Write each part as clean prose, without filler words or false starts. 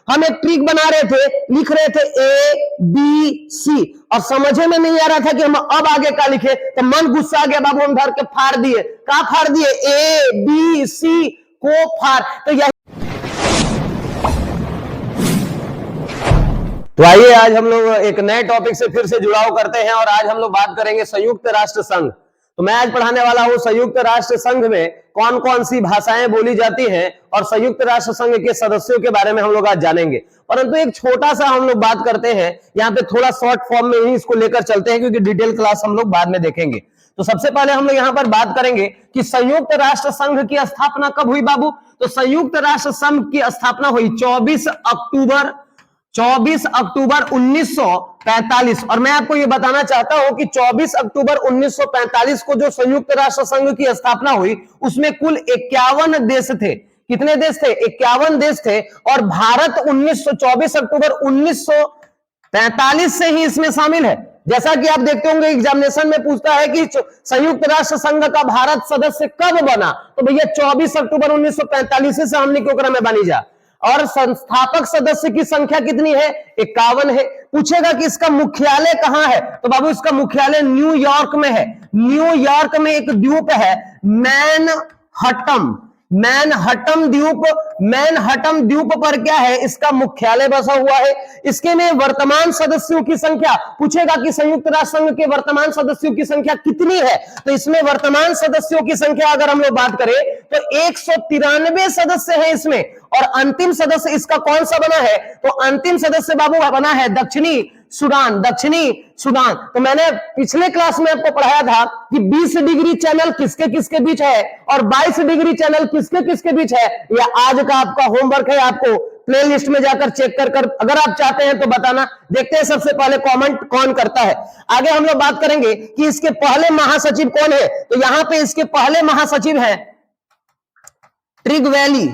हम एक ट्रिक बना रहे थे, लिख रहे थे ABC और समझे में नहीं आ रहा था कि हम अब आगे क्या लिखे, तो मन गुस्सा आ गया बाबू, हम धर के फाड़ दिए। क्या फाड़ दिए? ABC को फाड़। तो आइए आज हम लोग एक नए टॉपिक से फिर से जुड़ाव करते हैं और आज हम लोग बात करेंगे संयुक्त राष्ट्र संघ। तो मैं आज पढ़ाने वाला हूं संयुक्त राष्ट्र संघ में कौन कौन सी भाषाएं बोली जाती हैं और संयुक्त राष्ट्र संघ के सदस्यों के बारे में हम लोग आज जानेंगे। परंतु एक छोटा सा हम लोग बात करते हैं, यहाँ पे थोड़ा शॉर्ट फॉर्म में ही इसको लेकर चलते हैं क्योंकि डिटेल क्लास हम लोग बाद में देखेंगे। तो सबसे पहले हम लोग यहाँ पर बात करेंगे कि संयुक्त राष्ट्र संघ की स्थापना कब हुई बाबू। तो संयुक्त राष्ट्र संघ की स्थापना हुई 24 अक्टूबर 1945। और मैं आपको ये बताना चाहता हूं कि 24 अक्टूबर 1945 को जो संयुक्त राष्ट्र संघ की स्थापना हुई उसमें कुल 51 देश थे। कितने देश थे? 51 देश थे। और भारत 24 अक्टूबर 1945 से ही इसमें शामिल है। जैसा कि आप देखते होंगे एग्जामिनेशन में पूछता है कि संयुक्त राष्ट्र संघ का भारत सदस्य कब बना, तो भैया 24 अक्टूबर 1945 से हमने क्यों करा में बनी जा। और संस्थापक सदस्य की संख्या कितनी है? 51 है। पूछेगा कि इसका मुख्यालय कहां है, तो बाबू इसका मुख्यालय न्यूयॉर्क में है। न्यूयॉर्क में एक द्वीप है मैनहट्टन द्वीप पर क्या है? इसका मुख्यालय बसा हुआ है। इसके में वर्तमान सदस्यों की संख्या, पूछेगा कि संयुक्त राष्ट्र संघ के वर्तमान सदस्यों की संख्या कितनी है, तो इसमें वर्तमान सदस्यों की संख्या अगर हम लोग बात करें तो 193 सदस्य हैं इसमें। और अंतिम सदस्य इसका कौन सा बना है? तो अंतिम सदस्य बाबू बना है दक्षिणी सूडान। तो मैंने पिछले क्लास में आपको पढ़ाया था कि 20 डिग्री चैनल किसके किसके बीच है और 22 डिग्री चैनल किसके किसके बीच है। यह आज का आपका होमवर्क है, आपको प्ले लिस्ट में जाकर चेक कर अगर आप चाहते हैं तो बताना। देखते हैं सबसे पहले कमेंट कौन करता है। आगे हम लोग बात करेंगे कि इसके पहले महासचिव कौन है। तो यहां पे इसके पहले महासचिव हैं ट्रिग वैली।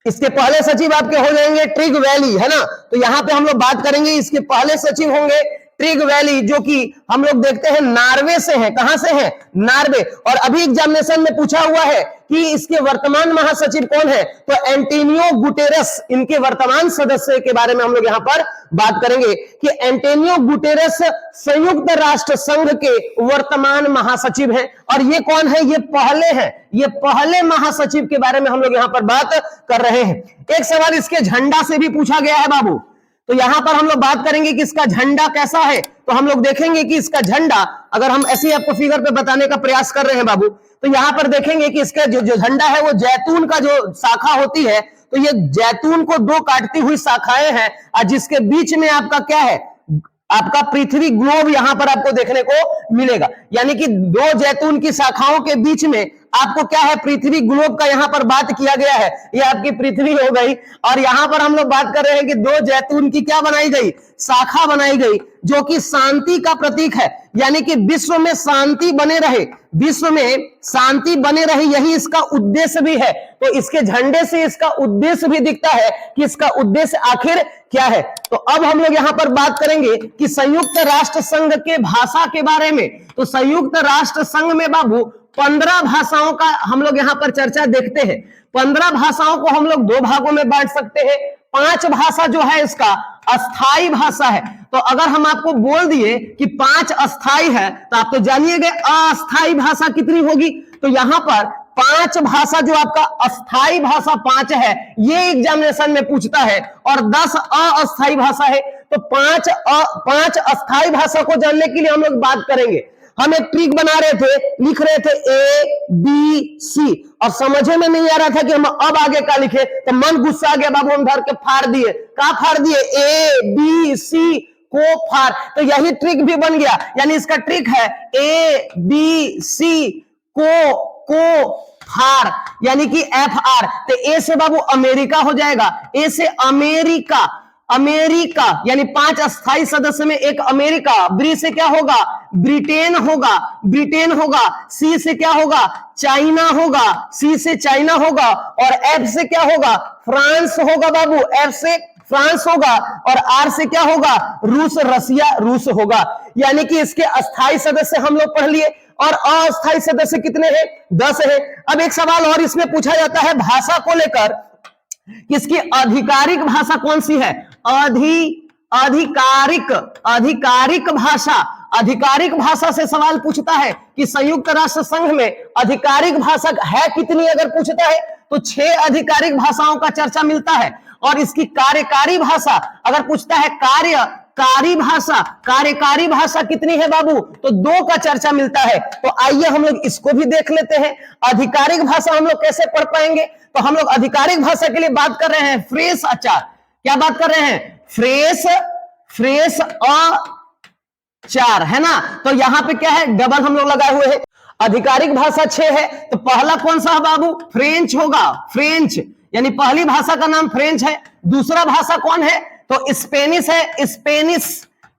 इसके पहले सचिव आपके हो जाएंगे ट्रिग वैली, है ना। तो यहां पे हम लोग बात करेंगे, इसके पहले सचिव होंगे ट्रिग वैली, जो कि हम लोग देखते हैं नॉर्वे से है। कहां से है? नॉर्वे। और अभी एग्जामिनेशन में पूछा हुआ है कि इसके वर्तमान महासचिव कौन है, तो एंटोनियो गुटेरेस इनके वर्तमान सदस्य के बारे में हम लोग यहां पर बात करेंगे कि एंटोनियो गुटेरेस संयुक्त राष्ट्र संघ के वर्तमान महासचिव हैं। और ये कौन है? ये पहले हैं, ये पहले महासचिव के बारे में हम लोग यहां पर बात कर रहे हैं। एक सवाल इसके झंडा से भी पूछा गया है बाबू। तो यहां पर हम लोग बात करेंगे कि इसका झंडा कैसा है। तो हम लोग देखेंगे कि इसका झंडा, अगर हम ऐसे ही आपको फिगर पे बताने का प्रयास कर रहे हैं बाबू, तो यहां पर देखेंगे कि इसका जो झंडा है वो जैतून का जो शाखा होती है, तो ये जैतून को दो काटती हुई शाखाएं हैं और जिसके बीच में आपका क्या है? आपका पृथ्वी ग्लोब यहां पर आपको देखने को मिलेगा। यानी कि दो जैतून की शाखाओं के बीच में आपको क्या है? पृथ्वी ग्लोब का यहां पर बात किया गया है। ये आपकी पृथ्वी हो गई और यहां पर हम लोग बात कर रहे हैं कि दो जैतून की क्या बनाई गई? शाखा बनाई गई, जो कि शांति का प्रतीक है। यानी कि विश्व में शांति बने रहे, विश्व में शांति बने रहे, यही इसका उद्देश्य भी है। तो इसके झंडे से इसका उद्देश्य भी दिखता है कि इसका उद्देश्य आखिर क्या है। तो अब हम लोग यहां पर बात करेंगे कि संयुक्त राष्ट्र संघ के भाषा के बारे में। तो संयुक्त राष्ट्र संघ में बाबू 15 भाषाओं का हम लोग यहां पर चर्चा देखते हैं। 15 भाषाओं को हम लोग दो भागों में बांट सकते हैं। 5 भाषा जो है इसका अस्थाई भाषा है। तो अगर हम आपको बोल दिए कि 5 अस्थाई है, तो आप तो जानिएगा अस्थाई भाषा कितनी होगी। तो यहां पर 5 भाषा जो आपका अस्थाई भाषा 5 है, ये एग्जामिनेशन में पूछता है, और 10 अस्थाई भाषा है। तो 5 अस्थाई भाषा को जानने के लिए हम लोग बात करेंगे। हम एक ट्रिक बना रहे थे, लिख रहे थे ABC और समझे में नहीं आ रहा था कि हम अब आगे क्या लिखे, तो मन गुस्सा आ गया बाबू, हम धर के फाड़ दिए। क्या फाड़ दिए? ABC को फाड़। तो यही ट्रिक भी बन गया। यानी इसका ट्रिक है ABC को फाड़, यानी कि FR। तो ए से बाबू अमेरिका हो जाएगा, ए से अमेरिका यानी 5 अस्थाई सदस्य में एक अमेरिका। ब्री से क्या होगा? ब्रिटेन होगा। सी से क्या होगा? चाइना होगा, सी से चाइना होगा। और एफ से क्या होगा? फ्रांस होगा बाबू, एफ से फ्रांस होगा। और आर से क्या होगा? रूस होगा। यानी कि इसके अस्थाई सदस्य हम लोग पढ़ लिए और अस्थाई सदस्य कितने हैं? 10 है। अब एक सवाल और इसमें पूछा जाता है भाषा को लेकर किसकी आधिकारिक भाषा कौन सी है? आधिकारिक भाषा। आधिकारिक भाषा से सवाल पूछता है कि संयुक्त राष्ट्र संघ में आधिकारिक भाषा है कितनी, अगर पूछता है तो 6 आधिकारिक भाषाओं का चर्चा मिलता है। और इसकी कार्यकारी भाषा अगर पूछता है, कार्यकारी भाषा कितनी है बाबू, तो 2 का चर्चा मिलता है। तो आइए हम लोग इसको भी देख लेते हैं। आधिकारिक भाषा हम लोग कैसे पढ़ पाएंगे? तो हम लोग आधिकारिक भाषा के लिए बात कर रहे हैं फ्रेस आचार। क्या बात कर रहे हैं? फ्रेस आचार, है ना। तो यहां पे क्या है, डबल हम लोग लगाए हुए हैं। आधिकारिक भाषा 6 है, तो पहला कौन सा है बाबू? फ्रेंच होगा। फ्रेंच यानी पहली भाषा का नाम फ्रेंच है। दूसरा भाषा कौन है? तो स्पेनिश है।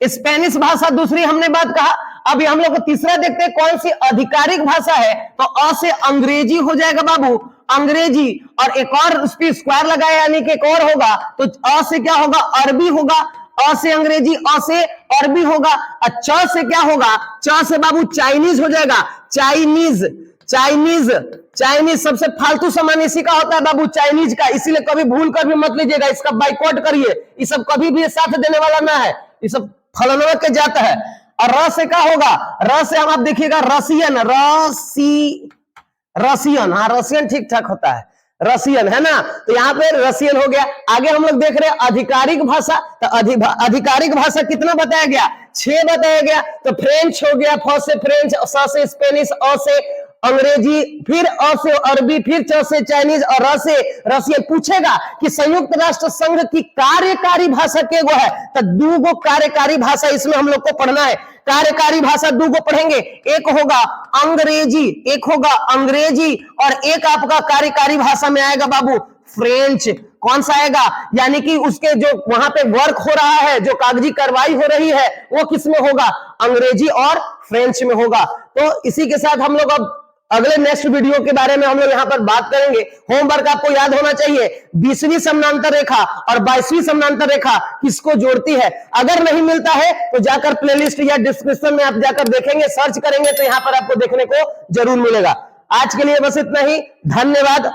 स्पेनिश भाषा दूसरी हमने बात कहा। अभी हम लोग तीसरा देखते हैं कौन सी आधिकारिक भाषा है। तो अ से अंग्रेजी हो जाएगा बाबू, अंग्रेजी। और एक और उस पर स्क्वायर लगाया यानी कि एक और होगा, तो अ से क्या होगा? अरबी होगा। अ से अंग्रेजी, अ से अरबी होगा। और च से क्या होगा? च से बाबू चाइनीज हो जाएगा। चाइनीज सबसे फालतू सामान इसी का होता है बाबू, चाइनीज का। इसीलिए कभी भूल कर भी मत लीजिएगा, इसका बाइकआउट करिए। ये सब कभी भी साथ देने वाला ना है, ये सब फलनवा के जाता है। और र से क्या होगा? र से हम आप देखिएगा रसियन। हाँ, रसियन ठीक ठाक होता है, रसियन, है ना। तो यहाँ पे रसियन हो गया। आगे हम लोग देख रहे हैं आधिकारिक भाषा। तो आधिकारिक भाषा कितना बताया गया? 6 बताया गया। तो फ्रेंच हो गया, फ से फ्रेंच, स से स्पेनिश, अ से अंग्रेजी, फिर अ से अरबी, फिर च से चाइनीज और र से रसियन। पूछेगा कि संयुक्त राष्ट्र संघ की कार्यकारी भाषा के गो है, तो 2 गो कार्यकारी भाषा इसमें हम लोग को पढ़ना है। कार्यकारी भाषा 2 गो पढ़ेंगे, एक होगा अंग्रेजी और एक आपका कार्यकारी भाषा में आएगा बाबू फ्रेंच। कौन सा आएगा? यानी कि उसके जो वहां पे वर्क हो रहा है, जो कागजी कार्रवाई हो रही है, वो किस में होगा? अंग्रेजी और फ्रेंच में होगा। तो इसी के साथ हम लोग अब अगले नेक्स्ट वीडियो के बारे में हम लोग यहां पर बात करेंगे। होमवर्क आपको याद होना चाहिए, 20वीं समानांतर रेखा और 22वीं समानांतर रेखा किसको जोड़ती है। अगर नहीं मिलता है तो जाकर प्लेलिस्ट या डिस्क्रिप्शन में आप जाकर देखेंगे, सर्च करेंगे तो यहां पर आपको देखने को जरूर मिलेगा। आज के लिए बस इतना ही, धन्यवाद।